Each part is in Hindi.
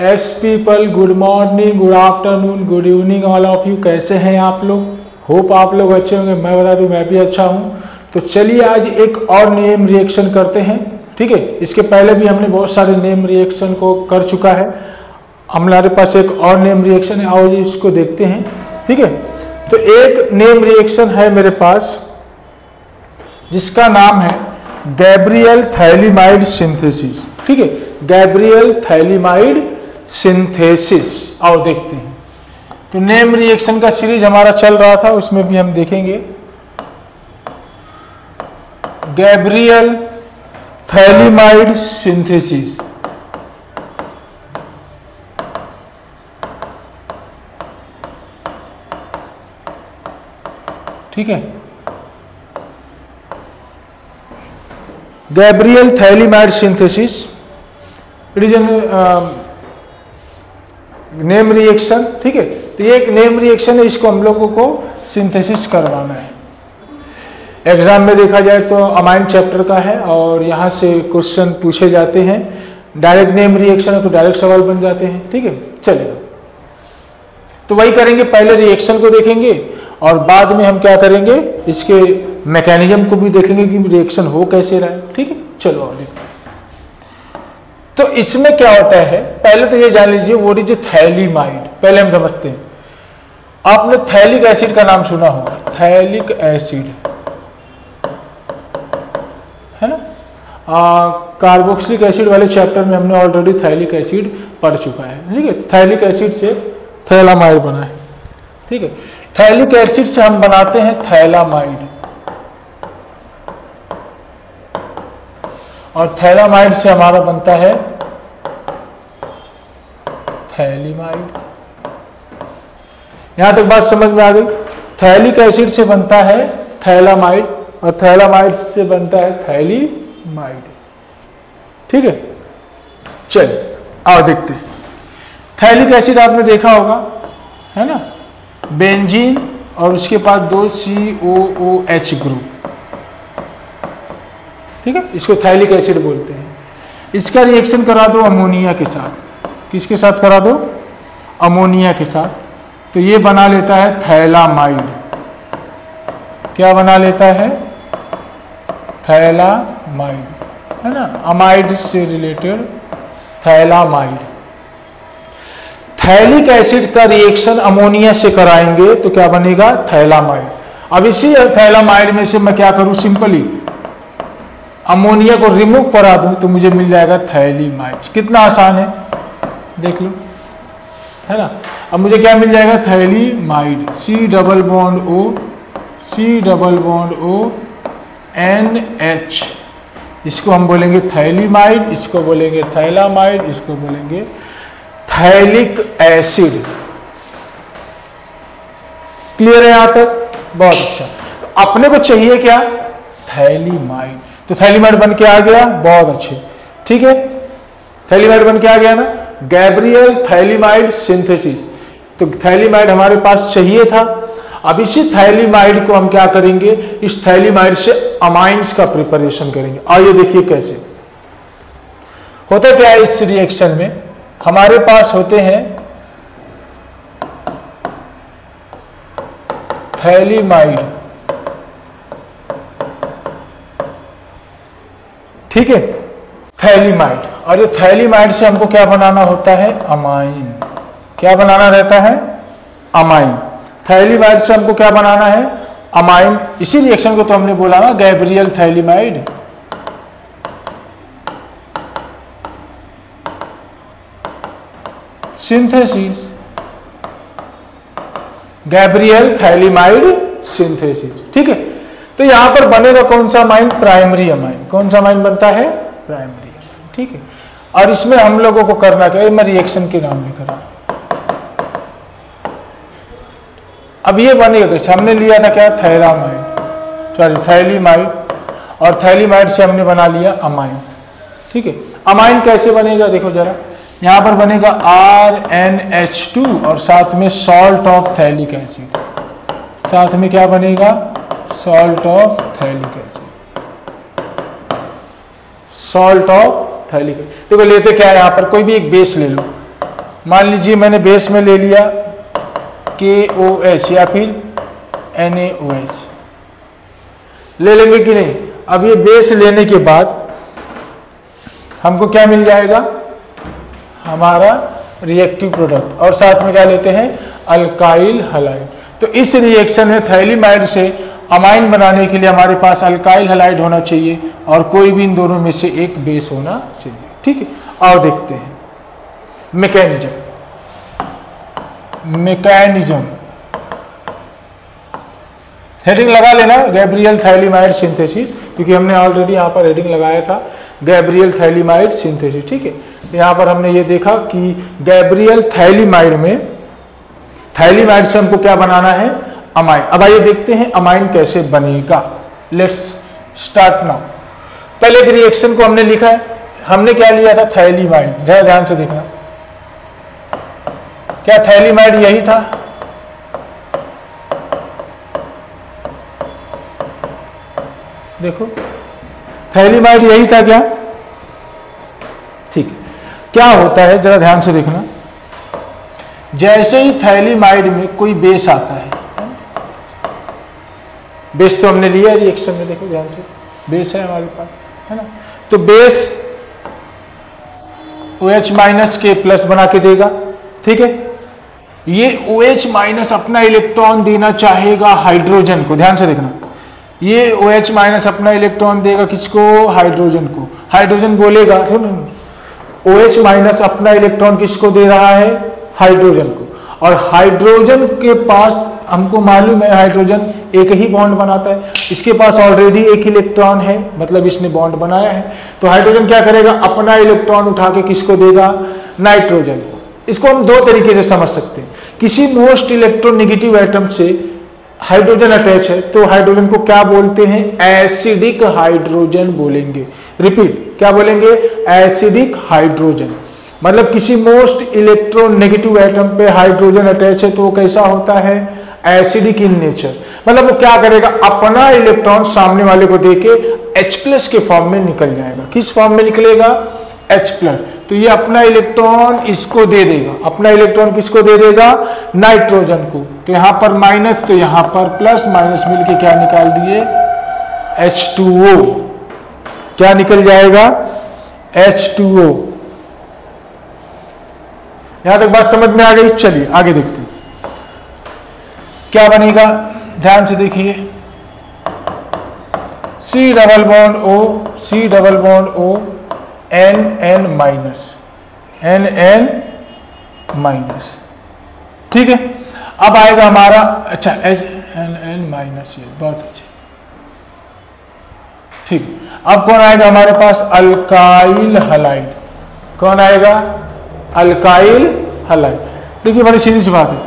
Yes people, good morning, good afternoon, good evening all of you. कैसे हैं आप लोग? होप आप लोग अच्छे होंगे। मैं बता दूं मैं भी अच्छा हूं। तो चलिए आज एक और नेम रिएक्शन करते हैं, ठीक है। इसके पहले भी हमने बहुत सारे नेम रिएक्शन को कर चुका है। हमारे पास एक और नेम रिएक्शन है, आओ जी इसको देखते हैं, ठीक है। तो एक नेम रिएक्शन है मेरे पास जिसका नाम है गैब्रियल थैलीमाइड सिंथेसिस, ठीक है। गैब्रियल थैलीमाइड सिंथेसिस, आओ देखते हैं। तो नेम रिएक्शन का सीरीज हमारा चल रहा था, उसमें भी हम देखेंगे गैब्रियल थैलीमाइड सिंथेसिस, ठीक है। Gabriel phthalimide synthesis it is an name reaction, ठीक है। तो ये एक नेम रिएक्शन है, इसको हम लोगों को सिंथेसिस करवाना है। एग्जाम में देखा जाए तो अमाइन चैप्टर का है और यहाँ से क्वेश्चन पूछे जाते हैं। डायरेक्ट नेम रिएक्शन है तो डायरेक्ट सवाल बन जाते हैं, ठीक है। चलिए तो वही करेंगे, पहले रिएक्शन को देखेंगे और बाद में हम क्या करेंगे, इसके मैकेनिज्म को भी देखेंगे कि रिएक्शन हो कैसे रहा है, ठीक है। चलो आगे। तो इसमें क्या होता है, पहले तो ये जान लीजिए व्हाट इज थैलीमाइड, पहले हम समझते हैं। आपने थैलिक एसिड का नाम सुना होगा, थैलिक एसिड है ना। कार्बोक्सिलिक एसिड वाले चैप्टर में हमने ऑलरेडी थैलिक एसिड पढ़ चुका है, ठीक है। थैलिक एसिड से थैलामाइड बना है, ठीक है। थैलिक एसिड से हम बनाते हैं थैलामाइड और थैलामाइड से हमारा बनता है थैलीमाइड। यहां तक बात समझ में आ गई। थैलिक एसिड से बनता है थैलामाइड और थैलामाइड से बनता है थैलीमाइड, ठीक है। चलिए आओ देखते हैं। थैलिक एसिड आपने देखा होगा, है ना, बेंजीन और उसके पास 2 COOH ग्रुप, ठीक है। इसको थैलिक एसिड बोलते हैं। इसका रिएक्शन करा दो अमोनिया के साथ। किसके साथ करा दो? अमोनिया के साथ। तो ये बना लेता है थैलामाइड। क्या बना लेता है? थैलामाइड, है ना, अमाइड से रिलेटेड थैलामाइड। थैलिक एसिड का रिएक्शन अमोनिया से कराएंगे तो क्या बनेगा? थैलामाइड। अब इसी थैलामाइड में से मैं क्या करूं, सिंपली अमोनिया को रिमूव करा दूं तो मुझे मिल जाएगा थैलीमाइड। कितना आसान है, देख लो, है ना। अब मुझे क्या मिल जाएगा? Phthalimide, C double bond O NH। इसको हम बोलेंगे थैलीमाइड, इसको बोलेंगे थैलामाइड, इसको बोलेंगे थैलिक एसिड। क्लियर है यहां तक? बहुत अच्छा। तो अपने को चाहिए क्या? थैलीमाइड। तो थैलीमाइड बन के आ गया, बहुत अच्छे, ठीक है। थैलीमाइड बन के आ गया ना, गैब्रियल थैलीमाइड सिंथेसिस। तो थैलीमाइड हमारे पास चाहिए था। अब इसी थैलीमाइड को हम क्या करेंगे, इस थैलीमाइड से अमाइंस का प्रिपरेशन करेंगे। आइए देखिए कैसे होता क्या है। इस रिएक्शन में हमारे पास होते हैं थैलीमाइड, ठीक है, थैलीमाइड। और ये थैलीमाइड से हमको क्या बनाना होता है? अमाइन। क्या बनाना रहता है? अमाइन। थैलीमाइड से हमको क्या बनाना है? अमाइन। इसी रिएक्शन को तो हमने बोला ना, Gabriel phthalimide. Synthesis, Gabriel phthalimide synthesis, ठीक है। तो यहां पर बनेगा कौन सा अमाइन? Primary amine. कौन सा अमाइन बनता है? प्राइमरी अमाइन, ठीक है। और इसमें हम लोगों को करना क्या है, मैं रिएक्शन के नाम लिख रहा हूं। अब ये बनेगा कैसे? हमने लिया था क्या? थैलीमाइड, और थैलीमाइड से हमने बना लिया अमाइन, ठीक है। अमाइन कैसे बनेगा देखो जरा, यहां पर बनेगा RNH2 और साथ में सॉल्ट ऑफ थैलिक एसिड। साथ में क्या बनेगा? Salt of phthalic acid, salt of phthalic acid. देखो लेते क्या है, यहां पर कोई भी एक बेस ले लो, मान लीजिए मैंने बेस में ले लिया KOH या फिर NaOH, ले लेंगे कि नहीं। अब ये बेस लेने के बाद हमको क्या मिल जाएगा, हमारा रिएक्टिव प्रोडक्ट, और साथ में क्या लेते हैं, अल्काइल हलाइड। तो इस रिएक्शन में थैलीमाइड से अमाइन बनाने के लिए हमारे पास अल्काइल हलाइड होना चाहिए और कोई भी इन दोनों में से एक बेस होना चाहिए। ठीक है, और देखते हैं मैकेनिज्म। हेडिंग लगा लेना गैब्रियल थैलीमाइड सिंथेसिस, क्योंकि हमने ऑलरेडी यहाँ पर हेडिंग लगाया था गैब्रियल थैलीमाइड सिंथेसिस। ठीक है, यहाँ पर हमने ये देखा कि गैब्रियल थैलीमाइड में थैलीमाइड से हमको क्या बनाना है, अमाइन। अब आइए देखते हैं अमाइन कैसे बनेगा। Let's start now. पहले एक रिएक्शन को हमने लिखा है, हमने क्या लिया था, थैलीमाइड। जरा ध्यान से देखना, क्या थैलीमाइड यही था, देखो थैलीमाइड यही था क्या, ठीक है। क्या होता है जरा ध्यान से देखना, जैसे ही थैलीमाइड में कोई बेस आता है, बेस तो हमने लिया रिएक्शन में, देखो ध्यान से, बेस है हमारे पास, है ना। तो बेस OH माइनस के प्लस बना के देगा, ठीक है। ये OH माइनस अपना इलेक्ट्रॉन देना चाहेगा हाइड्रोजन को, ध्यान से देखना, ये OH माइनस अपना इलेक्ट्रॉन देगा किसको, हाइड्रोजन को। हाइड्रोजन बोलेगा, OH माइनस अपना इलेक्ट्रॉन किसको दे रहा है, हाइड्रोजन को। और हाइड्रोजन के पास हमको मालूम है हाइड्रोजन एक ही बॉन्ड बनाता है, इसके पास ऑलरेडी एक इलेक्ट्रॉन है, मतलब इसने बॉन्ड बनाया है। तो हाइड्रोजन क्या करेगा, अपना इलेक्ट्रॉन उठा के किसको देगा, नाइट्रोजन को। इसको हम दो तरीके से समझ सकते हैं, किसी मोस्ट इलेक्ट्रोनेगेटिव एटम से हाइड्रोजन अटैच है तो हाइड्रोजन को क्या बोलते हैं, एसिडिक हाइड्रोजन बोलेंगे। रिपीट, क्या बोलेंगे, एसिडिक हाइड्रोजन। मतलब किसी मोस्ट इलेक्ट्रोनेगेटिव एटम पे हाइड्रोजन अटैच है तो वो कैसा होता है, एसिडिक इन नेचर। मतलब वो क्या करेगा, अपना इलेक्ट्रॉन सामने वाले को देके H+ के फॉर्म में निकल जाएगा। किस फॉर्म में निकलेगा, H+। तो ये अपना इलेक्ट्रॉन इसको दे देगा, अपना इलेक्ट्रॉन किसको दे देगा, नाइट्रोजन को। तो यहां पर माइनस, तो यहां पर प्लस, माइनस मिलके क्या निकाल दिए, H2O। क्या निकल जाएगा, H2O। यहां तक बात समझ में आ गई। चलिए आगे देखते हैं क्या बनेगा, ध्यान से देखिए। C double bond O, C double bond O, NN minus, NN minus, ठीक है। अब आएगा हमारा, अच्छा NN माइनस, ये बहुत अच्छा, ठीक। अब कौन आएगा हमारे पास, अल्काइल हलाइड। कौन आएगा, अल्काइल हलाइड। देखिए बड़ी सीधी सी बात है,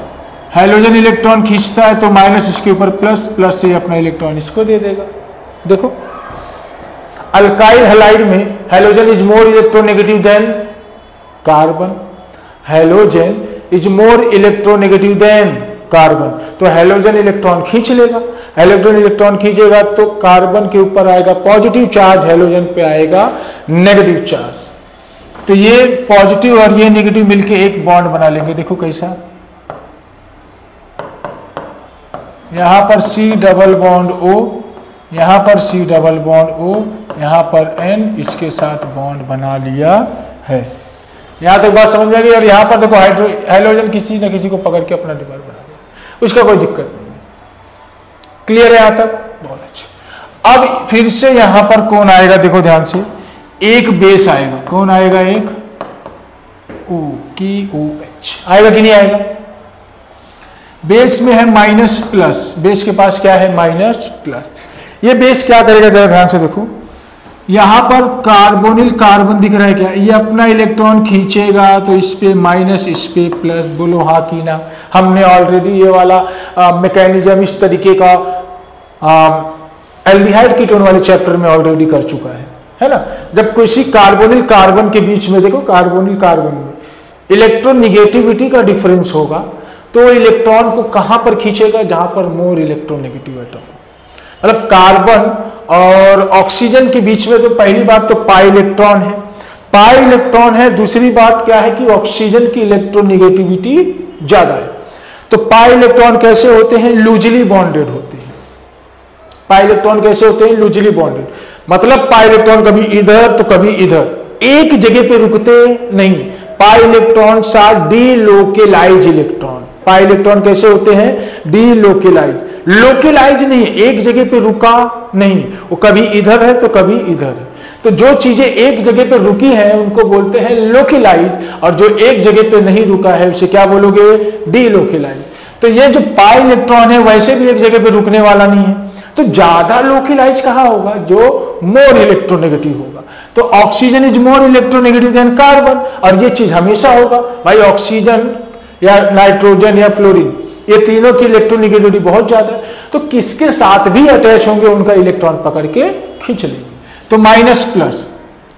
हाइड्रोजन इलेक्ट्रॉन खींचता है तो माइनस इसके ऊपर प्लस, प्लस से अपना इलेक्ट्रॉन इसको दे देगा। देखो अल्काइल हलाइड में hydrogen is more electronegative than carbon, hydrogen is more electronegative than carbon. तो हाइड्रोजन इलेक्ट्रॉन खींच लेगा, हाइड्रोजन इलेक्ट्रॉन खींचेगा तो कार्बन के ऊपर आएगा पॉजिटिव चार्ज, हाइड्रोजन पे आएगा नेगेटिव चार्ज। तो ये पॉजिटिव और ये नेगेटिव मिलके एक बॉन्ड बना लेंगे। देखो कैसा, यहां पर C डबल बॉन्ड O, यहां पर C डबल बॉन्ड O, यहां पर N, इसके साथ बॉन्ड बना लिया है। यहां तक बात समझ में आ गई। और यहां पर देखो हाइड्रोजन किसी न किसी को पकड़ के अपना डिबर बना दिया, उसका कोई दिक्कत नहीं है। क्लियर है यहां तक, बहुत अच्छा। अब फिर से यहां पर कौन आएगा, देखो ध्यान से, एक बेस आएगा। कौन आएगा, एक OH आएगा कि नहीं आएगा। बेस में है माइनस प्लस, बेस के पास क्या है, माइनस प्लस। ये बेस क्या करेगा, जरा ध्यान से देखो, यहां पर कार्बोनिल कार्बन दिख रहा है क्या, ये अपना इलेक्ट्रॉन खींचेगा तो इस पे माइनस, इस पे प्लस। बोलो हाँ कि ना। हमने ऑलरेडी ये वाला मैकेनिज्म इस तरीके का एल्डिहाइड कीटोन वाले चैप्टर में ऑलरेडी कर चुका है ना। जब किसी कार्बोनिल कार्बन के बीच में, देखो कार्बोनिल कार्बन में इलेक्ट्रोनेगेटिविटी का डिफरेंस होगा तो इलेक्ट्रॉन को कहां पर खींचेगा, जहां पर मोर इलेक्ट्रोनेगेटिव एटम। मतलब कार्बन और ऑक्सीजन के बीच में तो पहली बात तो पाई इलेक्ट्रॉन है, पाई इलेक्ट्रॉन है। दूसरी बात क्या है कि ऑक्सीजन की इलेक्ट्रोनेगेटिविटी ज्यादा है। तो पाई इलेक्ट्रॉन कैसे होते हैं? लूजली बॉन्डेड होते हैं। पाई इलेक्ट्रॉन कैसे होते हैं? लूजली बॉन्डेड, मतलब पाई इलेक्ट्रॉन कभी इधर तो कभी इधर, एक जगह पे रुकते नहीं। Pi electron are delocalize electron. Pi electron कैसे होते हैं? डीलोकेलाइज। लोकेलाइज नहीं है, एक जगह पे रुका नहीं, वो कभी इधर है तो कभी इधर है। तो जो चीजें एक जगह पे रुकी हैं उनको बोलते हैं लोकेलाइज, और जो एक जगह पे नहीं रुका है उसे क्या बोलोगे? डीलोकेलाइज। तो ये जो पाई इलेक्ट्रॉन है वैसे भी एक जगह पे रुकने वाला नहीं है, तो ज्यादा लोकेलाइज कहाँ होगा? जो मोर इलेक्ट्रोनेगेटिव होगा। तो oxygen is more electronegative than carbon, और ये चीज हमेशा होगा भाई। ऑक्सीजन या नाइट्रोजन या फ्लोरीन, ये तीनों की इलेक्ट्रोनेगेटिविटी बहुत ज्यादा है, तो किसके साथ भी अटैच होंगे उनका इलेक्ट्रॉन पकड़ के खींच लेंगे। तो माइनस प्लस,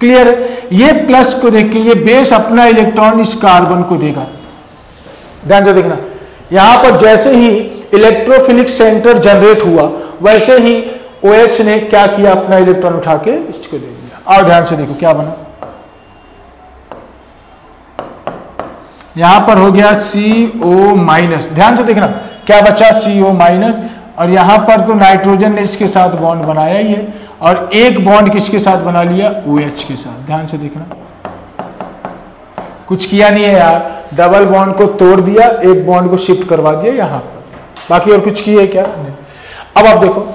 क्लियर है? ये प्लस को देख के ये बेस अपना इलेक्ट्रॉन इस कार्बन को देगा। ध्यान से देखना, यहां पर जैसे ही इलेक्ट्रोफिलिक सेंटर जनरेट हुआ वैसे ही OH ने क्या किया? अपना इलेक्ट्रॉन उठा के इसको दे दिया। और ध्यान से देखो क्या बना, यहां पर हो गया CO माइनस। ध्यान से देखना क्या बचा? CO minus. और यहां पर तो नाइट्रोजन ने इसके साथ बॉन्ड बनाया ही है, और एक बॉन्ड किसके साथ बना लिया? OH के साथ। ध्यान से देखना, कुछ किया नहीं है यार, डबल बॉन्ड को तोड़ दिया, एक बॉन्ड को शिफ्ट करवा दिया यहां पर, बाकी और कुछ किया है क्या? नहीं। अब आप देखो,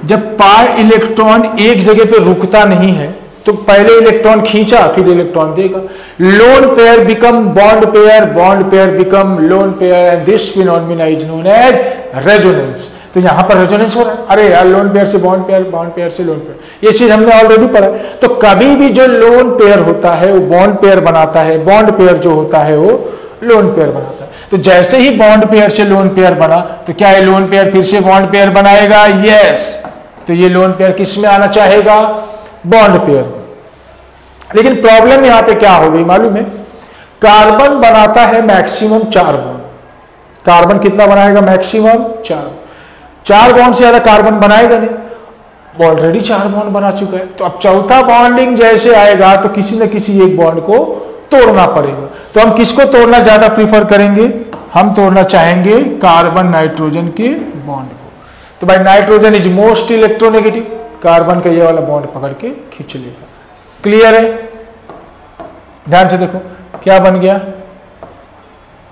जब पाई इलेक्ट्रॉन एक जगह पे रुकता नहीं है तो पहले इलेक्ट्रॉन खींचा फिर इलेक्ट्रॉन देगा। Lone pair become bond pair become lone pair, and this phenomena is known as resonance. तो यहां पर रेजोनेंस हो रहा है। अरे यार, लोन पेयर से बॉन्ड पेयर से लोन पेयर, ये चीज हमने ऑलरेडी पढ़ा। तो कभी भी जो लोन पेयर होता है वो बॉन्ड पेयर बनाता है, बॉन्ड पेयर जो होता है वो लोन पेयर बनाता है। तो जैसे ही बॉन्ड पेयर से लोन पेयर बना तो क्या है? लोन पेयर फिर से बॉन्ड पेयर बनाएगा? यस। तो ये लोन पेयर किस में आना चाहेगा? Bond pair. लेकिन प्रॉब्लम यहां पे क्या हो गई मालूम है? कार्बन बनाता है मैक्सिमम 4 बॉन्ड। कार्बन कितना बनाएगा? मैक्सिमम 4। 4 बॉन्ड से ज्यादा कार्बन बनाएगा नहीं, ऑलरेडी 4 बॉन्ड बना चुका है। तो अब चौथा बॉन्डिंग जैसे आएगा तो किसी न किसी एक बॉन्ड को तोड़ना पड़ेगा। तो हम किसको तोड़ना ज्यादा प्रीफर करेंगे? हम तोड़ना चाहेंगे कार्बन नाइट्रोजन के बॉन्ड को। तो भाई nitrogen is most electronegative, carbon का ये वाला बॉन्ड पकड़ के खींच लेगा। क्लियर है? ध्यान से देखो क्या बन गया,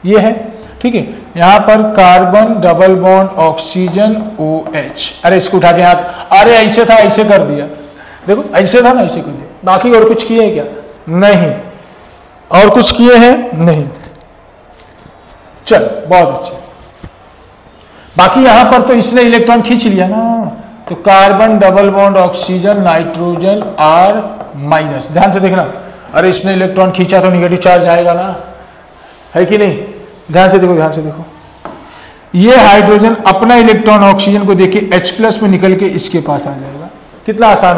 ये है, ठीक है। यहां पर carbon double bond oxygen OH। अरे इसको उठा के हाथ, अरे ऐसे था ऐसे कर दिया, देखो ऐसे था ना ऐसे कर दिया। बाकी और कुछ किए क्या? नहीं। और कुछ किए हैं? नहीं। चल बहुत अच्छा। बाकी यहां पर तो इसने इलेक्ट्रॉन खींच लिया ना, तो carbon double bond oxygen nitrogen R minus. ध्यान से देखना, अरे इसने इलेक्ट्रॉन खींचा तो निगेटिव चार्ज आएगा ना, है कि नहीं? ध्यान से देखो, ध्यान से देखो, ये हाइड्रोजन अपना इलेक्ट्रॉन ऑक्सीजन को देके H+ में निकल के इसके पास आ जाएगा। कितना आसान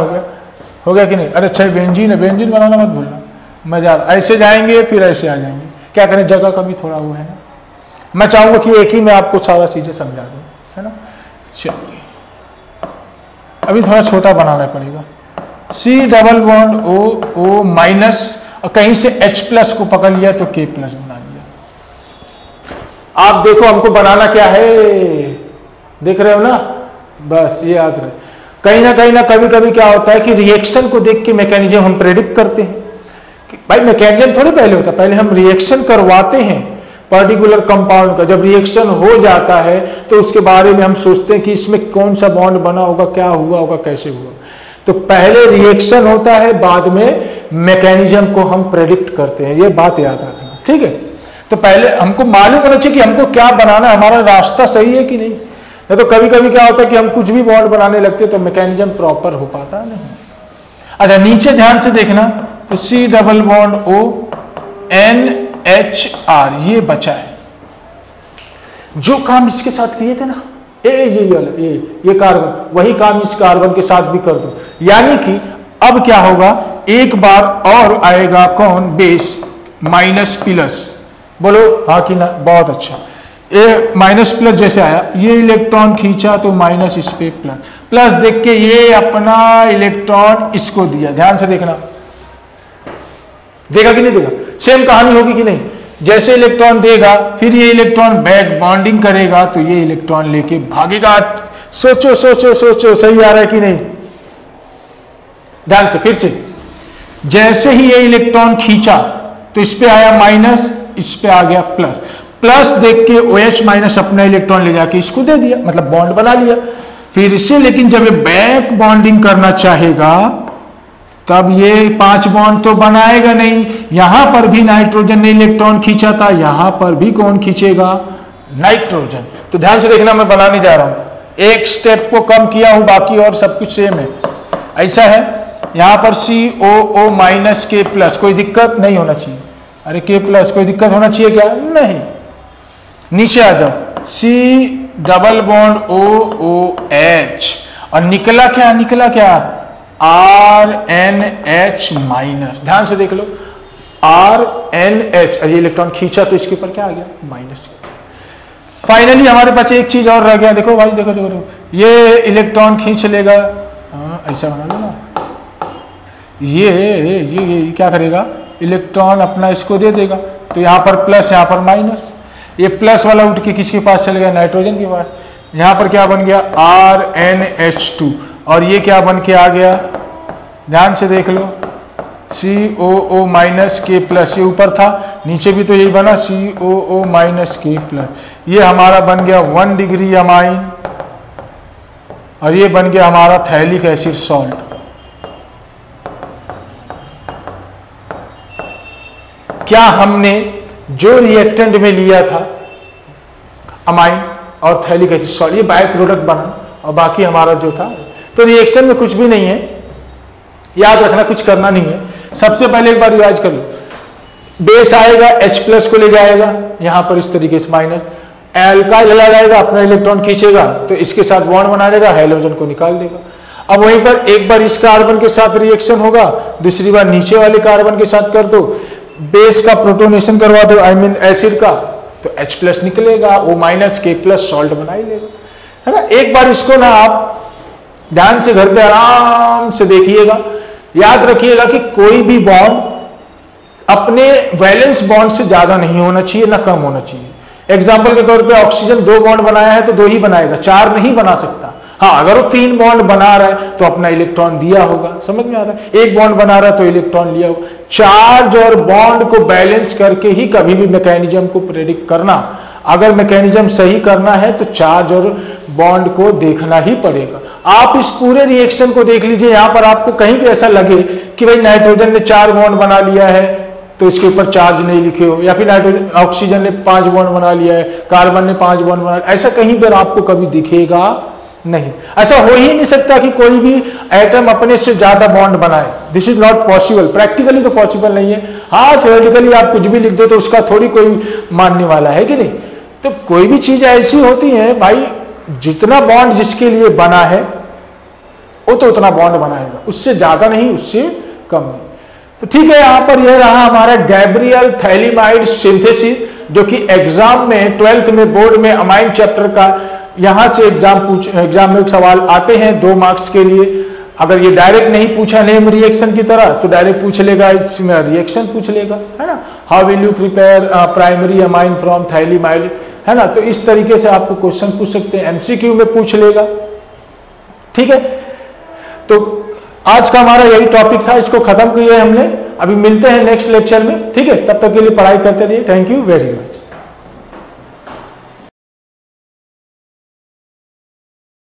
हो गया कि नहीं? अरे अच्छा बेंजीन है, बेंजीन बनाना मत भूलना। मजा ऐसे जाएंगे फिर ऐसे आ जाएंगे, क्या करें, जगह का भी थोड़ा वो है ना। मैं चाहूंगा कि एक ही में आपको सारा चीजें समझा दूं, है ना। चलिए अभी थोड़ा छोटा बनाना पड़ेगा। C double bond O minus, और कहीं से H+ को पकड़ लिया तो K+ बना लिया। आप देखो हमको बनाना क्या है, देख रहे हो ना, बस ये याद रहे। कहीं ना कभी कभी क्या होता है कि रिएक्शन को देख के मैकेनिज्म हम प्रेडिक्ट करते हैं। भाई मैकेनिज्म थोड़ी पहले होता है, पहले हम रिएक्शन करवाते हैं पर्टिकुलर कंपाउंड का। जब रिएक्शन हो जाता है तो उसके बारे में हम सोचते हैं कि इसमें कौन सा बॉन्ड बना होगा, क्या हुआ होगा, कैसे हुआ। तो पहले रिएक्शन होता है, बाद में मैकेनिज्म को हम प्रेडिक्ट करते हैं। ये बात याद रखना, ठीक है। तो पहले हमको मालूम होना चाहिए कि हमको क्या बनाना है, हमारा रास्ता सही है कि नहीं। तो कभी कभी क्या होता है कि हम कुछ भी बॉन्ड बनाने लगते हैं तो मैकेनिज्म प्रॉपर हो पाता नहीं। अच्छा नीचे ध्यान से देखना, तो C double bond O NHR ये बचा है। जो काम इसके साथ किए थे ना, ये कार्बन, वही काम इस कार्बन के साथ भी कर दो। यानी कि अब क्या होगा, एक बार और आएगा कौन, बेस माइनस+। बोलो हाँ कि ना, बहुत अच्छा। ये माइनस+ जैसे आया, ये इलेक्ट्रॉन खींचा तो माइनस इस पे प्लस देख के ये अपना इलेक्ट्रॉन इसको दिया। ध्यान से देखना, देगा कि नहीं देगा? सेम कहानी होगी कि नहीं? जैसे इलेक्ट्रॉन देगा फिर ये इलेक्ट्रॉन बैक बॉन्डिंग करेगा तो ये इलेक्ट्रॉन लेके भागेगा। सोचो सोचो सोचो, सही आ रहा है कि नहीं? ध्यान से फिर से, जैसे ही ये इलेक्ट्रॉन खींचा तो इस पे आया माइनस, इस पे आ गया प्लस। प्लस देख के OH माइनस अपना इलेक्ट्रॉन ले जाके इसको दे दिया, मतलब बॉन्ड बना लिया। फिर इससे लेकिन जब ये बैक बॉन्डिंग करना चाहेगा तब ये 5 बॉन्ड तो बनाएगा नहीं। यहां पर भी नाइट्रोजन ने इलेक्ट्रॉन खींचा था, यहां पर भी कौन खींचेगा? नाइट्रोजन। तो ध्यान से देखना, मैं बनाने जा रहा हूं, एक स्टेप को कम किया हूं, बाकी और सब कुछ सेम है। ऐसा है, यहां पर COO माइनस K प्लस, कोई दिक्कत नहीं होना चाहिए। अरे K प्लस कोई दिक्कत होना चाहिए क्या? नहीं। नीचे आ जाओ, C डबल बॉन्ड OOH, और निकला क्या? निकला क्या? RNH minus. ध्यान से देख लो, RNH, ये इलेक्ट्रॉन खींचा तो इसके ऊपर क्या आ गया? माइनस। फाइनली हमारे पास एक चीज और रह गया, देखो भाई, देखो देखो, देखो। ये इलेक्ट्रॉन खींच लेगा, ऐसा बना लो ना, ये क्या करेगा? इलेक्ट्रॉन अपना इसको दे देगा, तो यहां पर प्लस, यहां पर माइनस। ये प्लस वाला उठ के किसके पास चले गया? नाइट्रोजन के पास। यहां पर क्या बन गया? RNH2, और ये क्या बन के आ गया? ध्यान से देख लो, COO माइनस K प्लस, ये ऊपर था, नीचे भी तो यही बना, COO माइनस K प्लस। ये हमारा बन गया 1 डिग्री अमाइन, और ये बन गया हमारा थैलिक एसिड सॉल्ट। क्या हमने जो रिएक्टेंट में लिया था अमाइन और थैलिक एसिड सॉल्ट, ये बाय प्रोडक्ट बना, और बाकी हमारा जो था, तो रिएक्शन में कुछ भी नहीं है, याद रखना, कुछ करना नहीं है। सबसे पहले एक बार रिवाइज कर लो, बेस आएगा, H प्लस को ले जाएगा यहां पर इस तरीके से माइनस, एल्काइल ले जाएगा, अपना इलेक्ट्रॉन खींचेगा तो इसके साथ बॉन्ड बना देगा, हाइड्रोजन को निकाल देगा। अब वहीं पर एक बार इस कार्बन के साथ रिएक्शन होगा, दूसरी बार नीचे वाले कार्बन के साथ कर दो, बेस का प्रोटोनेशन करवा दो, आई मीन एसिड का, तो H प्लस निकलेगा, O minus K plus salt बना ही लेगा, है ना। एक बार इसको ना आप ध्यान से घर पे आराम से देखिएगा, याद रखिएगा कि कोई भी बॉन्ड अपने वैलेंस बॉन्ड से ज्यादा नहीं होना चाहिए, ना कम होना चाहिए। एग्जाम्पल के तौर पे ऑक्सीजन 2 बॉन्ड बनाया है तो 2 ही बनाएगा, 4 नहीं बना सकता। हाँ, अगर वो 3 बॉन्ड बना रहा है तो अपना इलेक्ट्रॉन दिया होगा, समझ में आ रहा है? 1 बॉन्ड बना रहा है तो इलेक्ट्रॉन लिया होगा। चार्ज और बॉन्ड को बैलेंस करके ही कभी भी मैकेनिज्म को प्रेडिक्ट करना, अगर मैकेनिज्म सही करना है तो चार्ज और बॉन्ड को देखना ही पड़ेगा। आप इस पूरे रिएक्शन को देख लीजिए, यहां पर आपको कहीं भी ऐसा लगे कि भाई नाइट्रोजन ने 4 बॉन्ड बना लिया है तो इसके ऊपर चार्ज नहीं लिखे हो, या फिर नाइट्रोजन ऑक्सीजन ने 5 बॉन्ड बना लिया है, कार्बन ने 5 बॉन्ड बना, ऐसा कहीं पर आपको कभी दिखेगा नहीं। ऐसा हो ही नहीं सकता कि कोई भी एटम अपने से ज्यादा बॉन्ड बनाए, this is not possible, practically तो पॉसिबल नहीं है। हाँ, थ्योरेटिकली आप कुछ भी लिख दो तो उसका थोड़ी कोई मानने वाला है कि नहीं। तो कोई भी चीज ऐसी होती है भाई, जितना बॉन्ड जिसके लिए बना है वो तो उतना बॉन्ड बनाएगा, उससे ज्यादा नहीं, उससे कम नहीं। तो ठीक है, यहां पर यह रहा हमारा गैब्रियल थैलिमाइड सिंथेसिस, जो कि एग्जाम में 12th में बोर्ड में अमाइन चैप्टर का यहां से एग्जाम में सवाल आते हैं 2 मार्क्स के लिए। अगर ये डायरेक्ट नहीं पूछा नेम रिएक्शन की तरह तो डायरेक्ट पूछ लेगा, इसमें रिएक्शन पूछ लेगा, है ना। How will you prepare primary amine from phthalimide, है ना। तो इस तरीके से आपको क्वेश्चन पूछ सकते हैं, एमसीक्यू में पूछ लेगा, ठीक है। तो आज का हमारा यही टॉपिक था, इसको खत्म किया है हमने। अभी मिलते हैं नेक्स्ट लेक्चर में, ठीक है। तब तक के लिए पढ़ाई करते रहिए। Thank you very much.